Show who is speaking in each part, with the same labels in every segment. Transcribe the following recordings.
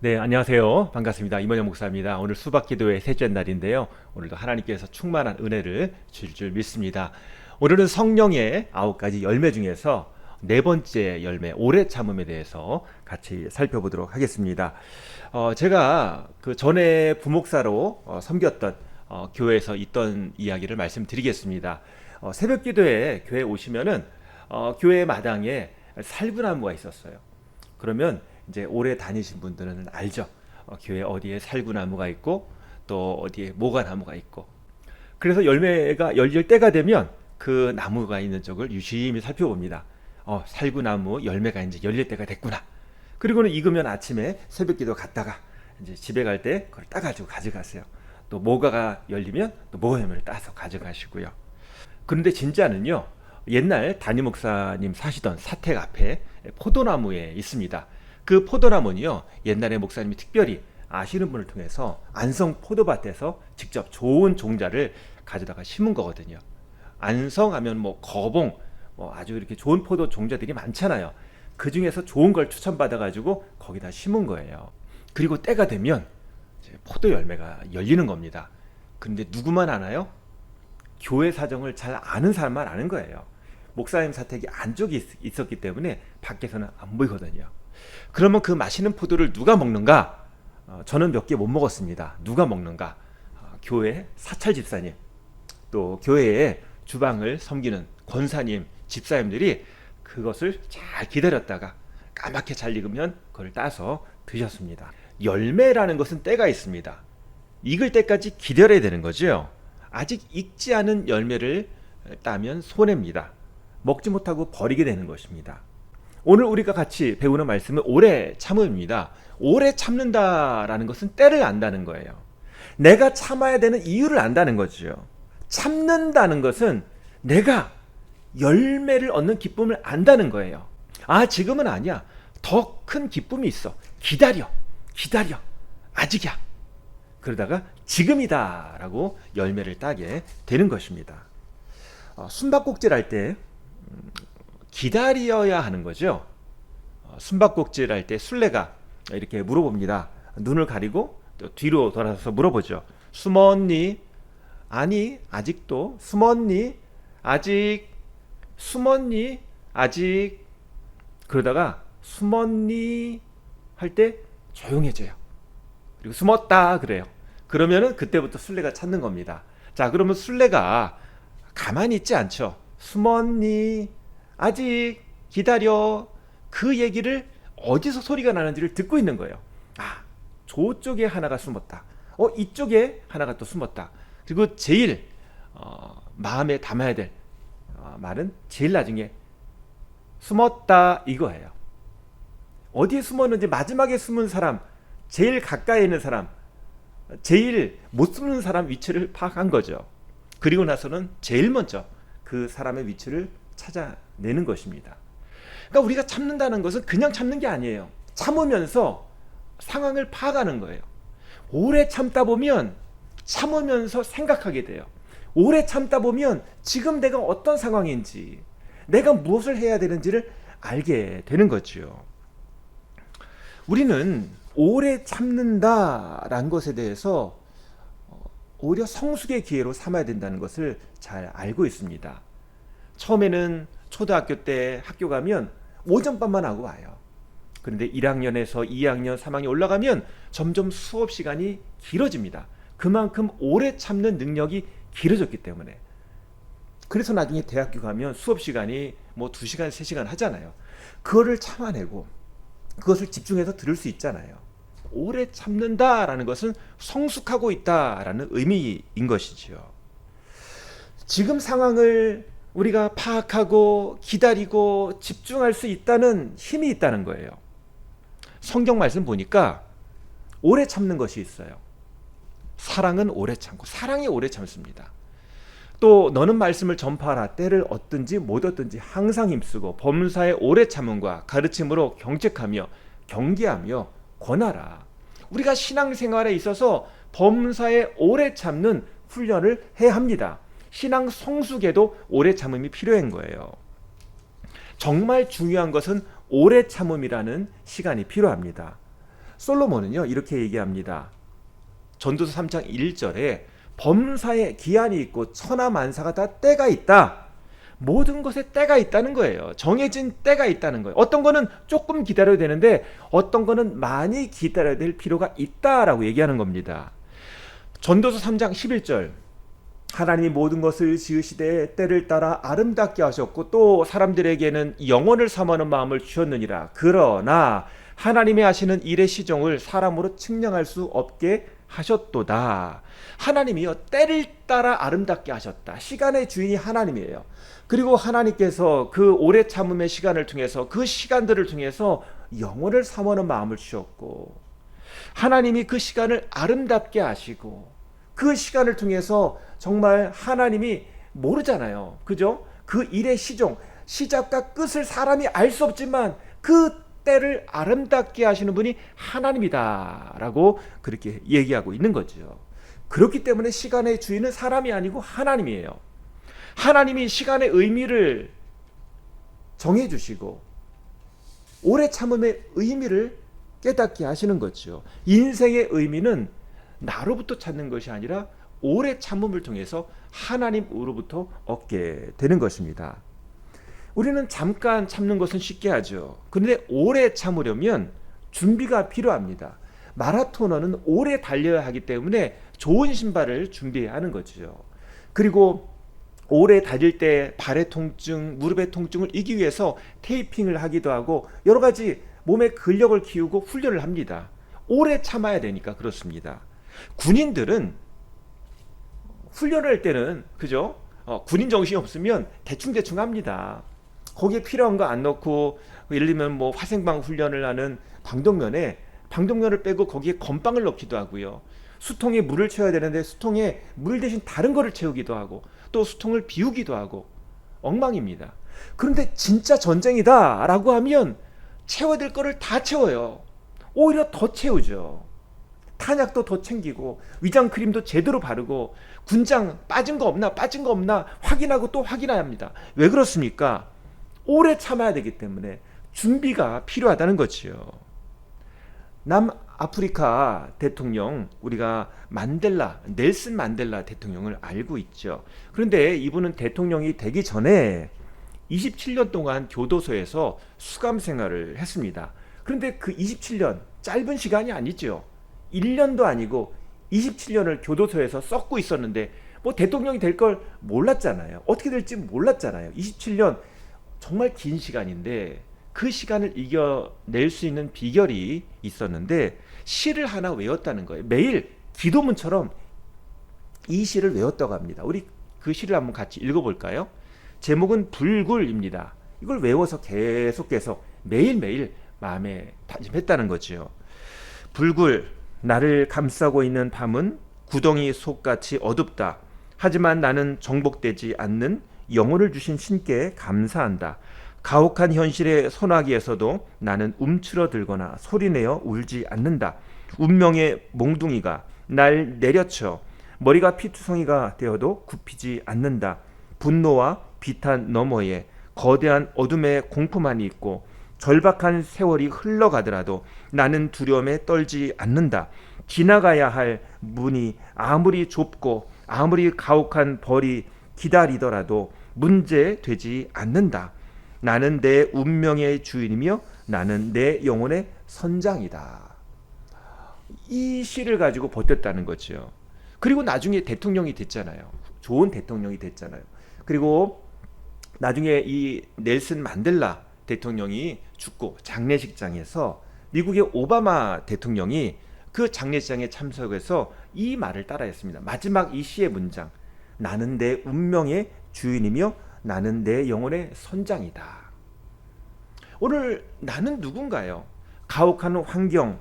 Speaker 1: 네, 안녕하세요. 반갑습니다. 임원영 목사입니다. 오늘 수박 기도의 셋째 날인데요. 오늘도 하나님께서 충만한 은혜를 줄 줄 믿습니다. 오늘은 성령의 9가지 열매 중에서 네 번째 열매, 오래 참음에 대해서 같이 살펴보도록 하겠습니다. 제가 그 전에 부목사로 섬겼던 교회에서 있던 이야기를 말씀드리겠습니다. 새벽 기도에 교회 오시면은 교회 마당에 살구나무가 있었어요. 그러면 이제 오래 다니신 분들은 알죠. 교회 어디에 살구나무가 있고 또 어디에 모가나무가 있고. 그래서 열매가 열릴 때가 되면 그 나무가 있는 쪽을 유심히 살펴봅니다. 살구나무 열매가 이제 열릴 때가 됐구나. 그리고는 익으면 아침에 새벽기도 갔다가 이제 집에 갈 때 그걸 따가지고 가져가세요. 또 모가가 열리면 또 모가 열매를 따서 가져가시고요. 그런데 진짜는요. 옛날 담임 목사님 사시던 사택 앞에 포도나무에 있습니다. 그 포도나무는요. 옛날에 목사님이 특별히 아시는 분을 통해서 안성 포도밭에서 직접 좋은 종자를 가져다가 심은 거거든요. 안성하면 뭐 거봉, 뭐 아주 이렇게 좋은 포도 종자들이 많잖아요. 그 중에서 좋은 걸 추천받아가지고 거기다 심은 거예요. 그리고 때가 되면 이제 포도 열매가 열리는 겁니다. 근데 누구만 아나요? 교회 사정을 잘 아는 사람만 아는 거예요. 목사님 사택이 안쪽에 있었기 때문에 밖에서는 안 보이거든요. 그러면 그 맛있는 포도를 누가 먹는가? 저는 몇 개 못 먹었습니다. 누가 먹는가? 교회 사찰 집사님, 또 교회의 주방을 섬기는 권사님, 집사님들이 그것을 잘 기다렸다가 까맣게 잘 익으면 그걸 따서 드셨습니다. 열매라는 것은 때가 있습니다. 익을 때까지 기다려야 되는 거죠. 아직 익지 않은 열매를 따면 손해입니다. 먹지 못하고 버리게 되는 것입니다. 오늘 우리가 같이 배우는 말씀은 오래 참음입니다. 오래 참는다라는 것은 때를 안다는 거예요. 내가 참아야 되는 이유를 안다는 거죠. 참는다는 것은 내가 열매를 얻는 기쁨을 안다는 거예요. 지금은 아니야. 더 큰 기쁨이 있어. 기다려. 아직이야. 그러다가 지금이다라고 열매를 따게 되는 것입니다. 숨바꼭질 할 때 기다려야 하는 거죠. 숨바꼭질 할 때 술래가 이렇게 물어봅니다. 눈을 가리고 또 뒤로 돌아서 물어보죠. 숨었니? 아니, 아직도. 숨었니? 아직. 숨었니? 아직. 그러다가 숨었니? 할 때 조용해져요. 그리고 숨었다 그래요. 그러면은 그때부터 술래가 찾는 겁니다. 자, 그러면 술래가 가만히 있지 않죠. 숨었니? 아직. 기다려. 그 얘기를 어디서 소리가 나는지를 듣고 있는 거예요. 저쪽에 하나가 숨었다. 이쪽에 하나가 또 숨었다. 그리고 제일 마음에 담아야 될 말은 제일 나중에 숨었다 이거예요. 어디에 숨었는지 마지막에 숨은 사람, 제일 가까이 있는 사람, 제일 못 숨는 사람 위치를 파악한 거죠. 그리고 나서는 제일 먼저 그 사람의 위치를 찾아내는 것입니다. 그러니까 우리가 참는다는 것은 그냥 참는 게 아니에요. 참으면서 상황을 파악하는 거예요. 오래 참다 보면 참으면서 생각하게 돼요. 오래 참다 보면 지금 내가 어떤 상황인지, 내가 무엇을 해야 되는지를 알게 되는 거죠. 우리는 오래 참는다라는 것에 대해서 오히려 성숙의 기회로 삼아야 된다는 것을 잘 알고 있습니다. 처음에는 초등학교 때 학교 가면 오전반만 하고 와요. 그런데 1학년에서 2학년, 3학년 올라가면 점점 수업 시간이 길어집니다. 그만큼 오래 참는 능력이 길어졌기 때문에. 그래서 나중에 대학교 가면 수업 시간이 뭐 2시간, 3시간 하잖아요. 그거를 참아내고 그것을 집중해서 들을 수 있잖아요. 오래 참는다라는 것은 성숙하고 있다라는 의미인 것이지요. 지금 상황을 우리가 파악하고 기다리고 집중할 수 있다는 힘이 있다는 거예요. 성경 말씀 보니까 오래 참는 것이 있어요. 사랑은 오래 참고, 사랑이 오래 참습니다. 또 너는 말씀을 전파하라. 때를 얻든지 못 얻든지 항상 힘쓰고 범사에 오래 참음과 가르침으로 경책하며 경계하며 권하라. 우리가 신앙생활에 있어서 범사에 오래 참는 훈련을 해야 합니다. 신앙 성숙에도 오래 참음이 필요한 거예요. 정말 중요한 것은 오래 참음이라는 시간이 필요합니다. 솔로몬은요 이렇게 얘기합니다. 전도서 3장 1절에 범사에 기한이 있고 천하만사가 다 때가 있다. 모든 것에 때가 있다는 거예요. 정해진 때가 있다는 거예요. 어떤 거는 조금 기다려야 되는데 어떤 거는 많이 기다려야 될 필요가 있다라고 얘기하는 겁니다. 전도서 3장 11절 하나님이 모든 것을 지으시되 때를 따라 아름답게 하셨고 또 사람들에게는 영원을 삼하는 마음을 주셨느니라. 그러나 하나님의 하시는 일의 시종을 사람으로 측량할 수 없게 하셨도다. 하나님이요 때를 따라 아름답게 하셨다. 시간의 주인이 하나님이에요. 그리고 하나님께서 그 오래 참음의 시간을 통해서 그 시간들을 통해서 영원을 삼하는 마음을 주셨고 하나님이 그 시간을 아름답게 하시고 그 시간을 통해서 정말 하나님이 모르잖아요. 그죠? 그 일의 시종, 시작과 끝을 사람이 알 수 없지만 그 때를 아름답게 하시는 분이 하나님이다라고 그렇게 얘기하고 있는 거죠. 그렇기 때문에 시간의 주인은 사람이 아니고 하나님이에요. 하나님이 시간의 의미를 정해주시고 오래 참음의 의미를 깨닫게 하시는 거죠. 인생의 의미는 나로부터 찾는 것이 아니라 오래 참음을 통해서 하나님으로부터 얻게 되는 것입니다. 우리는 잠깐 참는 것은 쉽게 하죠. 그런데 오래 참으려면 준비가 필요합니다. 마라토너는 오래 달려야 하기 때문에 좋은 신발을 준비해야 하는 거죠. 그리고 오래 달릴 때 발의 통증, 무릎의 통증을 이기기 위해서 테이핑을 하기도 하고 여러 가지 몸의 근력을 키우고 훈련을 합니다. 오래 참아야 되니까 그렇습니다. 군인들은 훈련을 할 때는 그죠? 군인 정신이 없으면 대충 합니다. 거기에 필요한 거 안 넣고 예를 들면 뭐 화생방 훈련을 하는 방독면을 빼고 거기에 건빵을 넣기도 하고요. 수통에 물을 채워야 되는데 수통에 물 대신 다른 거를 채우기도 하고 또 수통을 비우기도 하고 엉망입니다. 그런데 진짜 전쟁이다 라고 하면 채워야 될 거를 다 채워요. 오히려 더 채우죠. 탄약도 더 챙기고 위장 크림도 제대로 바르고 군장 빠진 거 없나 확인하고 또 확인해야 합니다. 왜 그렇습니까? 오래 참아야 되기 때문에 준비가 필요하다는 거지요. 남아프리카 대통령 우리가 넬슨 만델라 대통령을 알고 있죠. 그런데 이분은 대통령이 되기 전에 27년 동안 교도소에서 수감 생활을 했습니다. 그런데 그 27년 짧은 시간이 아니죠. 1년도 아니고 27년을 교도소에서 썩고 있었는데 뭐 대통령이 될 걸 몰랐잖아요. 어떻게 될지 몰랐잖아요. 27년 정말 긴 시간인데 그 시간을 이겨낼 수 있는 비결이 있었는데 시를 하나 외웠다는 거예요. 매일 기도문처럼 이 시를 외웠다고 합니다. 우리 그 시를 한번 같이 읽어볼까요? 제목은 불굴입니다. 이걸 외워서 계속 매일매일 마음에 다짐했다는 거지요. 불굴, 나를 감싸고 있는 밤은 구덩이 속같이 어둡다. 하지만 나는 정복되지 않는 영혼을 주신 신께 감사한다. 가혹한 현실의 소나기에서도 나는 움츠러들거나 소리내어 울지 않는다. 운명의 몽둥이가 날 내려쳐 머리가 피투성이가 되어도 굽히지 않는다. 분노와 비탄 너머에 거대한 어둠의 공포만이 있고 절박한 세월이 흘러가더라도 나는 두려움에 떨지 않는다. 지나가야 할 문이 아무리 좁고 아무리 가혹한 벌이 기다리더라도 문제되지 않는다. 나는 내 운명의 주인이며 나는 내 영혼의 선장이다. 이 시를 가지고 버텼다는 거죠. 그리고 나중에 대통령이 됐잖아요. 좋은 대통령이 됐잖아요. 그리고 나중에 이 넬슨 만델라 대통령이 죽고 장례식장에서 미국의 오바마 대통령이 그 장례식장에 참석해서 이 말을 따라했습니다. 마지막 이 시의 문장. 나는 내 운명의 주인이며 나는 내 영혼의 선장이다. 오늘 나는 누군가요? 가혹한 환경,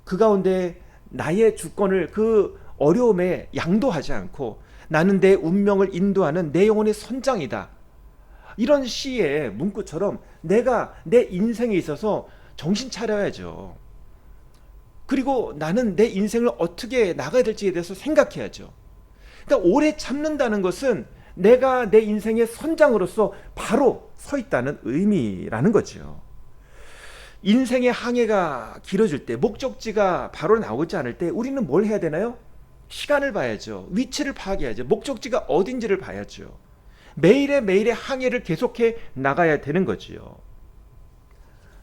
Speaker 1: 그 가운데 나의 주권을 그 어려움에 양도하지 않고 나는 내 운명을 인도하는 내 영혼의 선장이다. 이런 시의 문구처럼 내가 내 인생에 있어서 정신 차려야죠. 그리고 나는 내 인생을 어떻게 나가야 될지에 대해서 생각해야죠. 그러니까 오래 참는다는 것은 내가 내 인생의 선장으로서 바로 서 있다는 의미라는 거죠. 인생의 항해가 길어질 때, 목적지가 바로 나오지 않을 때 우리는 뭘 해야 되나요? 시간을 봐야죠. 위치를 파악해야죠. 목적지가 어딘지를 봐야죠. 매일의 항해를 계속해 나가야 되는 거지요.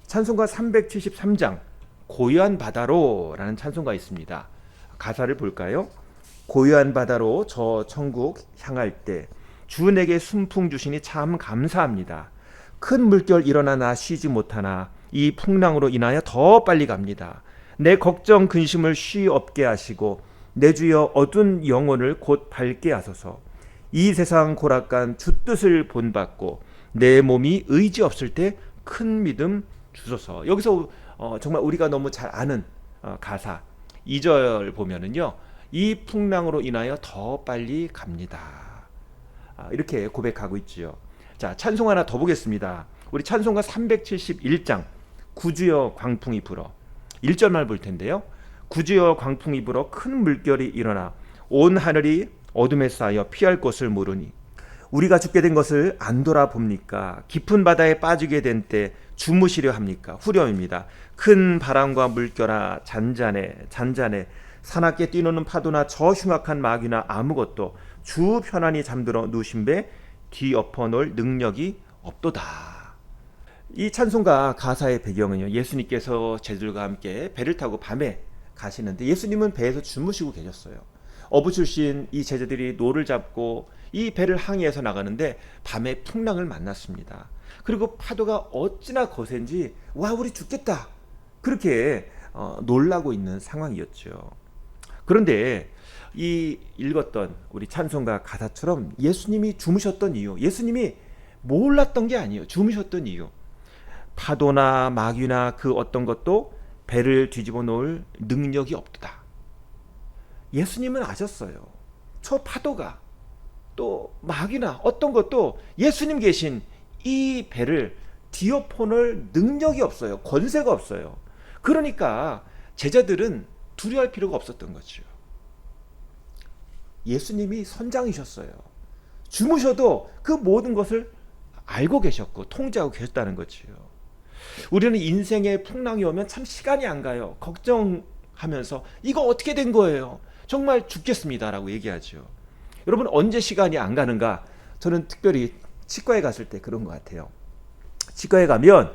Speaker 1: 찬송가 373장 고요한 바다로라는 찬송가 있습니다. 가사를 볼까요? 고요한 바다로 저 천국 향할 때 주 내게 순풍 주시니 참 감사합니다. 큰 물결 일어나 나 쉬지 못하나 이 풍랑으로 인하여 더 빨리 갑니다. 내 걱정 근심을 쉬 없게 하시고 내 주여 어두운 영혼을 곧 밝게 하소서. 이 세상 고락간 주 뜻을 본받고 내 몸이 의지 없을 때 큰 믿음 주소서. 여기서 정말 우리가 너무 잘 아는 가사 2절 보면은요, 이 풍랑으로 인하여 더 빨리 갑니다. 이렇게 고백하고 있지요. 자, 찬송 하나 더 보겠습니다. 우리 찬송가 371장 구주여 광풍이 불어 1절만 볼 텐데요. 구주여 광풍이 불어 큰 물결이 일어나 온 하늘이 어둠에 쌓여 피할 곳을 모르니 우리가 죽게 된 것을 안 돌아봅니까? 깊은 바다에 빠지게 된 때 주무시려 합니까? 후렴입니다. 큰 바람과 물결아 잔잔해 사납게 뛰노는 파도나 저 흉악한 마귀나 아무것도 주 편안히 잠들어 누신 배 뒤엎어 놓을 능력이 없도다. 이 찬송가 가사의 배경은요, 예수님께서 제자들과 함께 배를 타고 밤에 가시는데 예수님은 배에서 주무시고 계셨어요. 어부 출신 이 제자들이 노를 잡고 이 배를 항해해서 나가는데 밤에 풍랑을 만났습니다. 그리고 파도가 어찌나 거센지 와 우리 죽겠다 그렇게 놀라고 있는 상황이었죠. 그런데 이 읽었던 우리 찬송가 가사처럼 예수님이 주무셨던 이유, 예수님이 몰랐던 게 아니에요. 주무셨던 이유, 파도나 마귀나 그 어떤 것도 배를 뒤집어 놓을 능력이 없다. 예수님은 아셨어요. 저 파도가 또 마귀나 어떤 것도 예수님 계신 이 배를 뒤엎어 놓을 능력이 없어요. 권세가 없어요. 그러니까 제자들은 두려워할 필요가 없었던 거죠. 예수님이 선장이셨어요. 주무셔도 그 모든 것을 알고 계셨고 통제하고 계셨다는 거지요. 우리는 인생의 풍랑이 오면 참 시간이 안 가요. 걱정하면서 이거 어떻게 된 거예요? 정말 죽겠습니다라고 얘기하죠. 여러분 언제 시간이 안 가는가? 저는 특별히 치과에 갔을 때 그런 것 같아요. 치과에 가면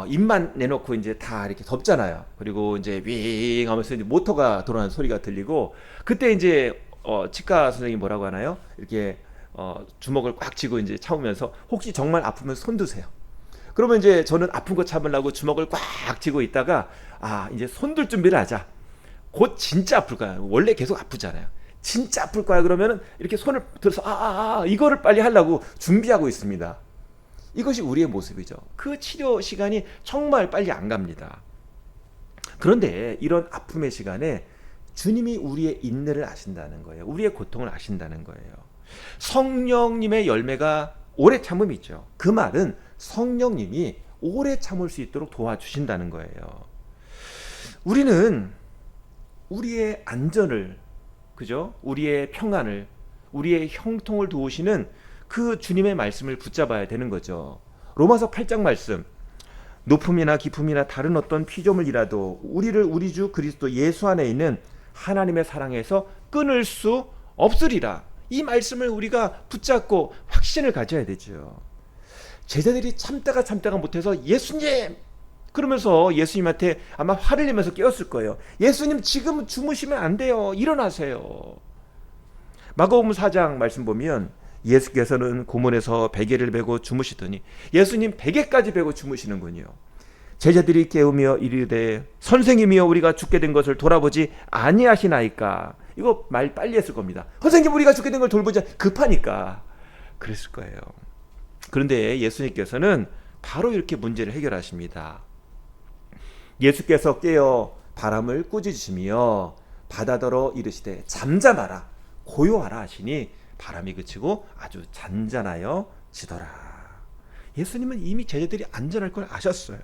Speaker 1: 입만 내놓고 이제 다 이렇게 덮잖아요. 그리고 이제 윙 하면서 이제 모터가 돌아가는 소리가 들리고 그때 이제 치과 선생님이 뭐라고 하나요? 이렇게 주먹을 꽉 쥐고 이제 참으면서 혹시 정말 아프면 손 드세요. 그러면 이제 저는 아픈 거 참으려고 주먹을 꽉 쥐고 있다가 이제 손 들 준비를 하자. 곧 진짜 아플 거야. 원래 계속 아프잖아요. 진짜 아플 거야. 그러면은 이렇게 손을 들어서 이거를 빨리 하려고 준비하고 있습니다. 이것이 우리의 모습이죠. 그 치료 시간이 정말 빨리 안 갑니다. 그런데 이런 아픔의 시간에 주님이 우리의 인내를 아신다는 거예요. 우리의 고통을 아신다는 거예요. 성령님의 열매가 오래 참음이죠. 그 말은 성령님이 오래 참을 수 있도록 도와주신다는 거예요. 우리는 우리의 안전을, 그죠? 우리의 평안을, 우리의 형통을 도우시는 그 주님의 말씀을 붙잡아야 되는 거죠. 로마서 8장 말씀, 높음이나 깊음이나 다른 어떤 피조물이라도 우리를 우리 주 그리스도 예수 안에 있는 하나님의 사랑에서 끊을 수 없으리라. 이 말씀을 우리가 붙잡고 확신을 가져야 되죠. 제자들이 참다가 못해서 예수님! 그러면서 예수님한테 아마 화를 내면서 깨웠을 거예요. 예수님 지금 주무시면 안 돼요. 일어나세요. 마가복음 4장 말씀 보면 예수께서는 고문에서 베개를 베고 주무시더니 예수님 베개까지 베고 주무시는군요. 제자들이 깨우며 이르되 선생님이여 우리가 죽게 된 것을 돌아보지 아니하시나이까. 이거 말 빨리 했을 겁니다. 선생님 우리가 죽게 된 걸 돌보지 급하니까 그랬을 거예요. 그런데 예수님께서는 바로 이렇게 문제를 해결하십니다. 예수께서 깨어 바람을 꾸짖으시며 바다더러 이르시되 잠잠하라 고요하라 하시니 바람이 그치고 아주 잔잔하여 지더라. 예수님은 이미 제자들이 안전할 걸 아셨어요.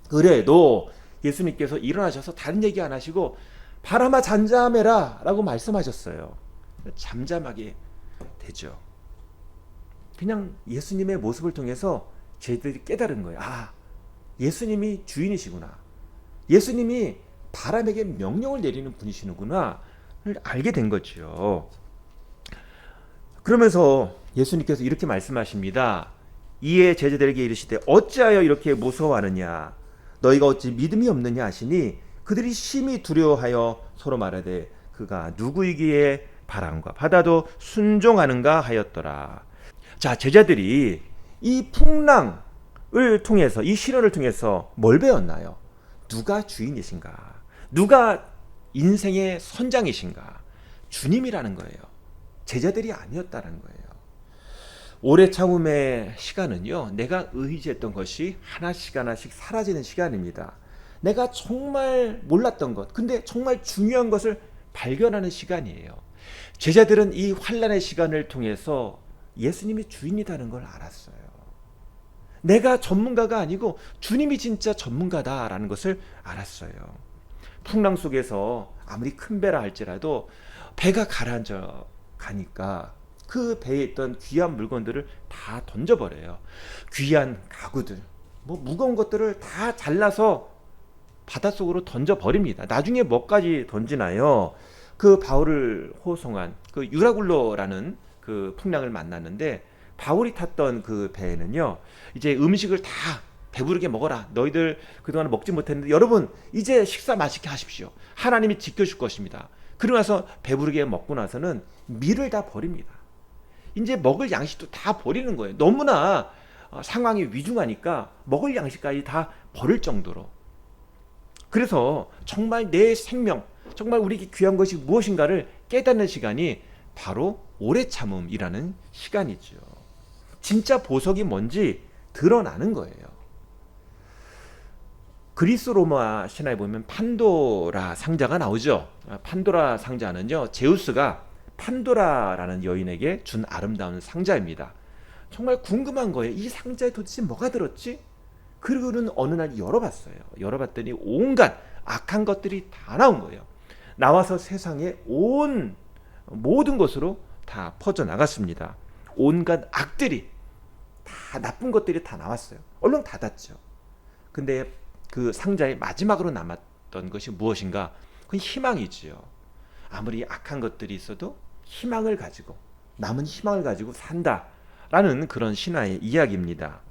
Speaker 1: 그래도 예수님께서 일어나셔서 다른 얘기 안 하시고 바람아 잠잠해라 라고 말씀하셨어요. 잠잠하게 되죠. 그냥 예수님의 모습을 통해서 제자들이 깨달은 거예요. 예수님이 주인이시구나. 예수님이 바람에게 명령을 내리는 분이시는구나를 알게 된 거죠. 그러면서 예수님께서 이렇게 말씀하십니다. 이에 제자들에게 이르시되 어찌하여 이렇게 무서워하느냐 너희가 어찌 믿음이 없느냐 하시니 그들이 심히 두려워하여 서로 말하되 그가 누구이기에 바람과 바다도 순종하는가 하였더라. 자, 제자들이 이 풍랑을 통해서 이 시련을 통해서 뭘 배웠나요? 누가 주인이신가? 누가 인생의 선장이신가? 주님이라는 거예요. 제자들이 아니었다는 거예요. 오래 참음의 시간은요, 내가 의지했던 것이 하나씩 하나씩 사라지는 시간입니다. 내가 정말 몰랐던 것, 근데 정말 중요한 것을 발견하는 시간이에요. 제자들은 이 환난의 시간을 통해서 예수님이 주인이라는 걸 알았어요. 내가 전문가가 아니고 주님이 진짜 전문가다라는 것을 알았어요. 풍랑 속에서 아무리 큰 배라 할지라도 배가 가라앉아 가니까 그 배에 있던 귀한 물건들을 다 던져버려요. 귀한 가구들, 무거운 것들을 다 잘라서 바닷속으로 던져버립니다. 나중에 뭐까지 던지나요? 그 바울을 호송한 그 유라굴로라는 그 풍랑을 만났는데 바울이 탔던 그 배에는요, 이제 음식을 다 배부르게 먹어라. 너희들 그동안 먹지 못했는데 여러분 이제 식사 맛있게 하십시오. 하나님이 지켜줄 것입니다. 그러고 나서 배부르게 먹고 나서는 밀을 다 버립니다. 이제 먹을 양식도 다 버리는 거예요. 너무나 상황이 위중하니까 먹을 양식까지 다 버릴 정도로. 그래서 정말 내 생명, 정말 우리에게 귀한 것이 무엇인가를 깨닫는 시간이 바로 오래 참음이라는 시간이죠. 진짜 보석이 뭔지 드러나는 거예요. 그리스 로마 신화에 보면 판도라 상자가 나오죠. 판도라 상자는요, 제우스가 판도라라는 여인에게 준 아름다운 상자입니다. 정말 궁금한 거예요. 이 상자에 도대체 뭐가 들었지? 그리고는 어느 날 열어봤어요. 열어봤더니 온갖 악한 것들이 다 나온 거예요. 나와서 세상에 모든 곳으로 다 퍼져나갔습니다. 온갖 악들이 다, 나쁜 것들이 다 나왔어요. 얼른 닫았죠. 근데 그 상자의 마지막으로 남았던 것이 무엇인가? 그건 희망이지요. 아무리 악한 것들이 있어도 희망을 가지고, 남은 희망을 가지고 산다라는 그런 신화의 이야기입니다.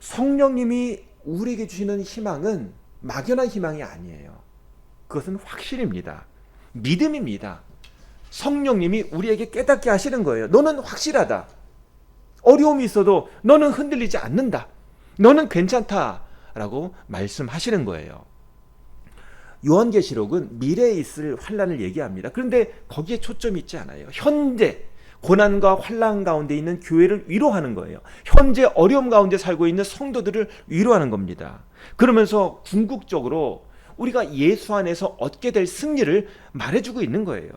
Speaker 1: 성령님이 우리에게 주시는 희망은 막연한 희망이 아니에요. 그것은 확실입니다. 믿음입니다. 성령님이 우리에게 깨닫게 하시는 거예요. 너는 확실하다. 어려움이 있어도 너는 흔들리지 않는다. 너는 괜찮다라고 말씀하시는 거예요. 요한계시록은 미래에 있을 환난을 얘기합니다. 그런데 거기에 초점이 있지 않아요. 현재 고난과 환난 가운데 있는 교회를 위로하는 거예요. 현재 어려움 가운데 살고 있는 성도들을 위로하는 겁니다. 그러면서 궁극적으로 우리가 예수 안에서 얻게 될 승리를 말해주고 있는 거예요.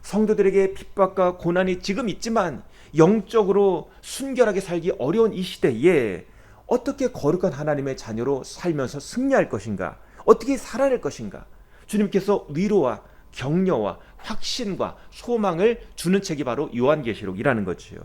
Speaker 1: 성도들에게 핍박과 고난이 지금 있지만 영적으로 순결하게 살기 어려운 이 시대에 어떻게 거룩한 하나님의 자녀로 살면서 승리할 것인가? 어떻게 살아낼 것인가? 주님께서 위로와 격려와 확신과 소망을 주는 책이 바로 요한계시록이라는 거지요.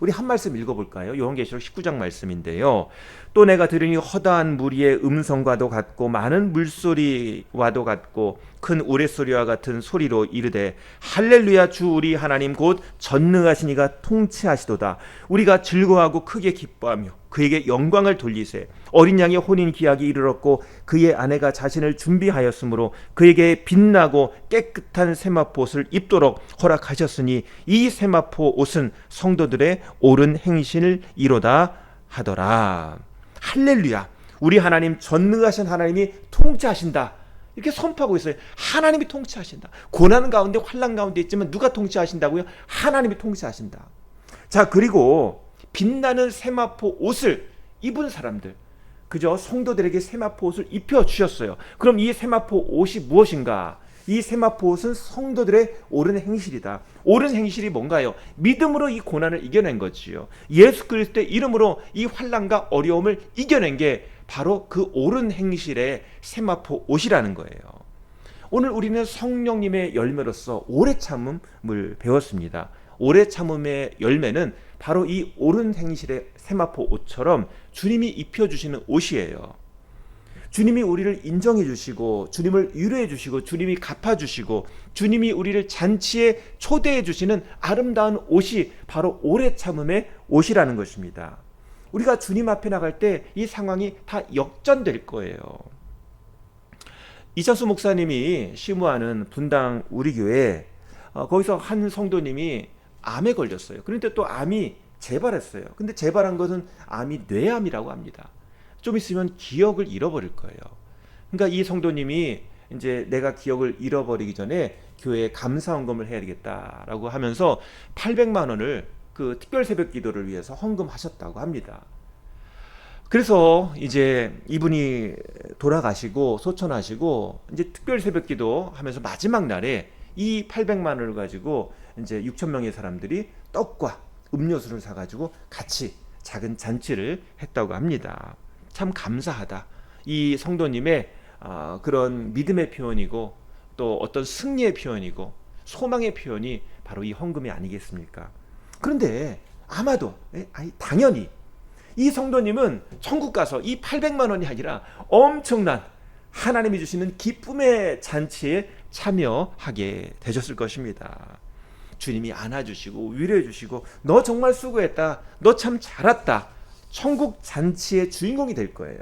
Speaker 1: 우리 한 말씀 읽어볼까요? 요한계시록 19장 말씀인데요. 또 내가 들으니 허다한 무리의 음성과도 같고 많은 물소리와도 같고 큰 우레소리와 같은 소리로 이르되 할렐루야 주 우리 하나님 곧 전능하신 이가 통치하시도다. 우리가 즐거워하고 크게 기뻐하며 그에게 영광을 돌리세. 어린 양의 혼인 기약이 이르렀고 그의 아내가 자신을 준비하였으므로 그에게 빛나고 깨끗한 세마포 옷을 입도록 허락하셨으니 이 세마포 옷은 성도들의 옳은 행실을 이로다 하더라. 할렐루야, 우리 하나님 전능하신 하나님이 통치하신다. 이렇게 선포하고 있어요. 하나님이 통치하신다. 고난 가운데 환난 가운데 있지만 누가 통치하신다고요? 하나님이 통치하신다. 자, 그리고 빛나는 세마포 옷을 입은 사람들, 그죠? 성도들에게 세마포 옷을 입혀 주셨어요. 그럼 이 세마포 옷이 무엇인가? 이 세마포 옷은 성도들의 옳은 행실이다. 옳은 행실이 뭔가요? 믿음으로 이 고난을 이겨낸 거지요. 예수 그리스도의 이름으로 이 환난과 어려움을 이겨낸 게 바로 그 옳은 행실의 세마포 옷이라는 거예요. 오늘 우리는 성령님의 열매로서 오래 참음을 배웠습니다. 오래 참음의 열매는 바로 이 옳은 행실의 세마포 옷처럼 주님이 입혀주시는 옷이에요. 주님이 우리를 인정해 주시고 주님을 위로해 주시고 주님이 갚아 주시고 주님이 우리를 잔치에 초대해 주시는 아름다운 옷이 바로 오래 참음의 옷이라는 것입니다. 우리가 주님 앞에 나갈 때 이 상황이 다 역전될 거예요. 이찬수 목사님이 시무하는 분당 우리 교회 거기서 한 성도님이 암에 걸렸어요. 그런데 또 암이 재발했어요. 근데 재발한 것은 암이 뇌암이라고 합니다. 좀 있으면 기억을 잃어버릴 거예요. 그러니까 이 성도님이 이제 내가 기억을 잃어버리기 전에 교회에 감사헌금을 해야 되겠다라고 하면서 800만 원을 그 특별 새벽 기도를 위해서 헌금하셨다고 합니다. 그래서 이제 이분이 돌아가시고 소천하시고 이제 특별 새벽 기도 하면서 마지막 날에 이 800만 원을 가지고 이제 6천 명의 사람들이 떡과 음료수를 사가지고 같이 작은 잔치를 했다고 합니다. 참 감사하다. 이 성도님의 그런 믿음의 표현이고 또 어떤 승리의 표현이고 소망의 표현이 바로 이 헌금이 아니겠습니까? 그런데 아마도 당연히 이 성도님은 천국 가서 이 800만 원이 아니라 엄청난 하나님이 주시는 기쁨의 잔치에 참여하게 되셨을 것입니다. 주님이 안아주시고 위로해 주시고 너 정말 수고했다. 너 참 잘했다. 천국 잔치의 주인공이 될 거예요.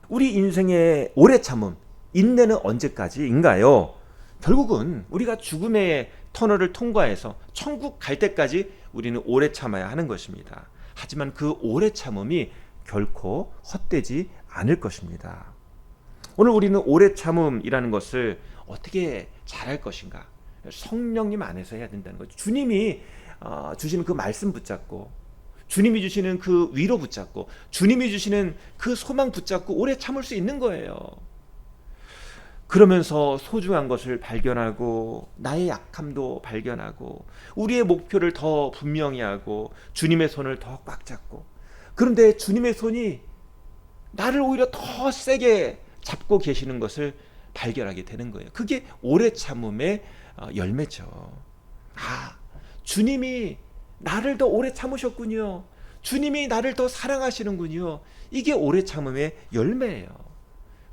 Speaker 1: 우리 인생의 오래 참음, 인내는 언제까지인가요? 결국은 우리가 죽음의 터널을 통과해서 천국 갈 때까지 우리는 오래 참아야 하는 것입니다. 하지만 그 오래 참음이 결코 헛되지 않을 것입니다. 오늘 우리는 오래 참음이라는 것을 어떻게 잘할 것인가? 성령님 안에서 해야 된다는 거죠. 주님이 주시는 그 말씀 붙잡고 주님이 주시는 그 위로 붙잡고 주님이 주시는 그 소망 붙잡고 오래 참을 수 있는 거예요. 그러면서 소중한 것을 발견하고 나의 약함도 발견하고 우리의 목표를 더 분명히 하고 주님의 손을 더 꽉 잡고 그런데 주님의 손이 나를 오히려 더 세게 잡고 계시는 것을 발견하게 되는 거예요. 그게 오래 참음의 열매죠. 주님이 나를 더 오래 참으셨군요. 주님이 나를 더 사랑하시는군요. 이게 오래 참음의 열매예요.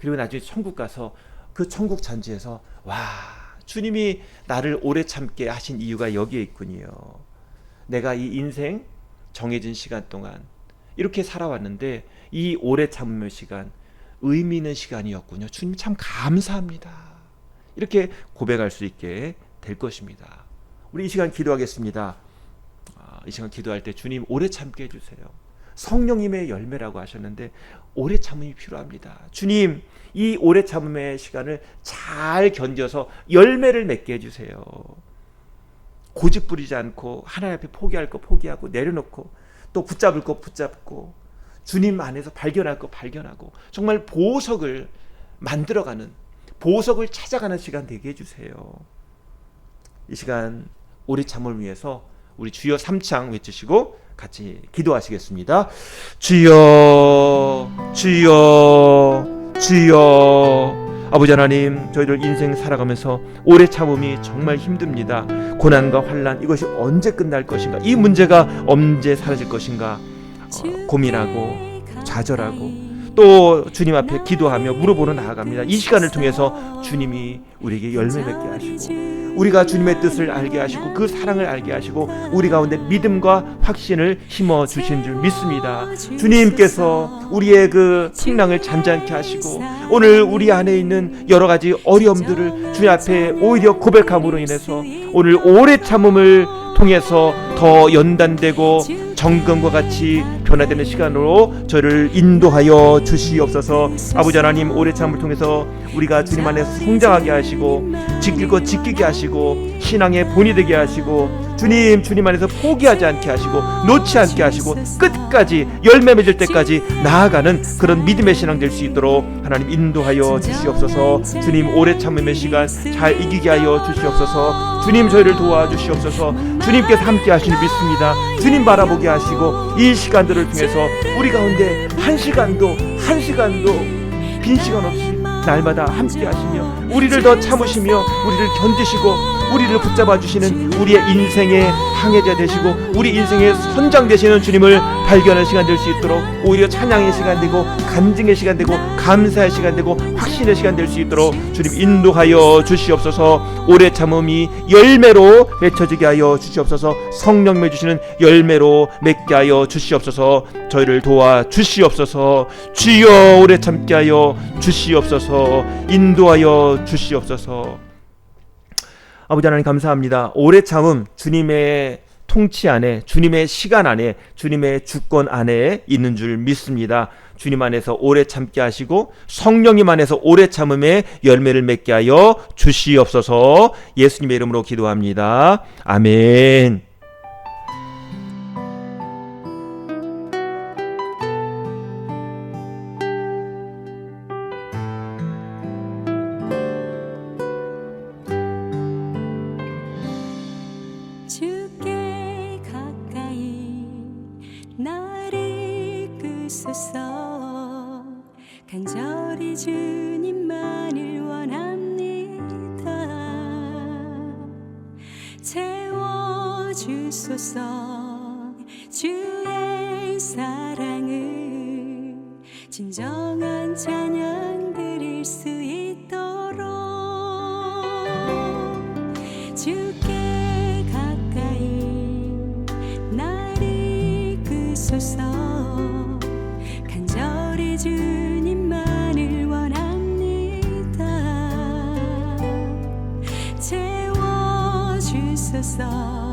Speaker 1: 그리고 나중에 천국 가서 그 천국 잔치에서 주님이 나를 오래 참게 하신 이유가 여기에 있군요. 내가 이 인생 정해진 시간 동안 이렇게 살아왔는데 이 오래 참음의 시간 의미 있는 시간이었군요. 주님 참 감사합니다. 이렇게 고백할 수 있게 될 것입니다. 우리 이 시간 기도하겠습니다. 이 시간 기도할 때 주님 오래 참게 해주세요. 성령님의 열매라고 하셨는데 오래 참음이 필요합니다. 주님 이 오래 참음의 시간을 잘 견뎌서 열매를 맺게 해주세요. 고집 부리지 않고 하나님 앞에 포기할 거 포기하고 내려놓고 또 붙잡을 거 붙잡고 주님 안에서 발견할 거 발견하고 정말 보석을 만들어가는 보석을 찾아가는 시간 되게 해주세요. 이 시간 오래 참음을 위해서 우리 주여 3창 외치시고 같이 기도하시겠습니다. 주여 주여 주여. 아버지 하나님, 저희들 인생 살아가면서 오래 참음이 정말 힘듭니다. 고난과 환난 이것이 언제 끝날 것인가, 이 문제가 언제 사라질 것인가 고민하고 좌절하고 또 주님 앞에 기도하며 물어보러 나아갑니다. 이 시간을 통해서 주님이 우리에게 열매 맺게 하시고 우리가 주님의 뜻을 알게 하시고 그 사랑을 알게 하시고 우리 가운데 믿음과 확신을 심어 주신 줄 믿습니다. 주님께서 우리의 그 풍랑을 잔잔케 하시고 오늘 우리 안에 있는 여러 가지 어려움들을 주님 앞에 오히려 고백함으로 인해서 오늘 오래 참음을 통해서 더 연단되고 정금과 같이 변화되는 시간으로 저를 인도하여 주시옵소서. 아버지 하나님, 오래 참음을 통해서 우리가 주님 안에서 성장하게 하시고 지킬 것 지키게 하시고 신앙의 본이 되게 하시고 주님 안에서 포기하지 않게 하시고 놓지 않게 하시고 끝까지 열매 맺을 때까지 나아가는 그런 믿음의 신앙 될 수 있도록 하나님 인도하여 주시옵소서. 주님 오래 참음의 시간 잘 이기게 하여 주시옵소서. 주님 저희를 도와주시옵소서. 주님께서 함께 하시니 믿습니다. 주님 바라보게 하시고 이 시간들을 통해서 우리 가운데 한 시간도 빈 시간 없이 날마다 함께 하시며 우리를 더 참으시며 우리를 견디시고 우리를 붙잡아 주시는 우리의 인생의 항해자 되시고 우리 인생의 선장 되시는 주님을 발견할 시간 될 수 있도록, 오히려 찬양의 시간 되고 간증의 시간 되고 감사의 시간 되고 확신의 시간 될 수 있도록 주님 인도하여 주시옵소서. 오래 참음이 열매로 맺혀지게 하여 주시옵소서. 성령님의 주시는 열매로 맺게 하여 주시옵소서. 저희를 도와 주시옵소서. 주여 오래 참게 하여 주시옵소서. 인도하여 주시옵소서. 아버지 하나님 감사합니다. 오래 참음 주님의 통치 안에, 주님의 시간 안에, 주님의 주권 안에 있는 줄 믿습니다. 주님 안에서 오래 참게 하시고 성령님 안에서 오래 참음의 열매를 맺게 하여 주시옵소서. 예수님의 이름으로 기도합니다. 아멘.
Speaker 2: 주께 가까이 나를 이끄소서. 간절히 주님만을 원합니다. 채워주소서. 주의 사랑을 진정한 찬양 드릴 수 있도록 주께 가까이 나를 이끄소서. 간절히 주님만을 원합니다. 채워주소서.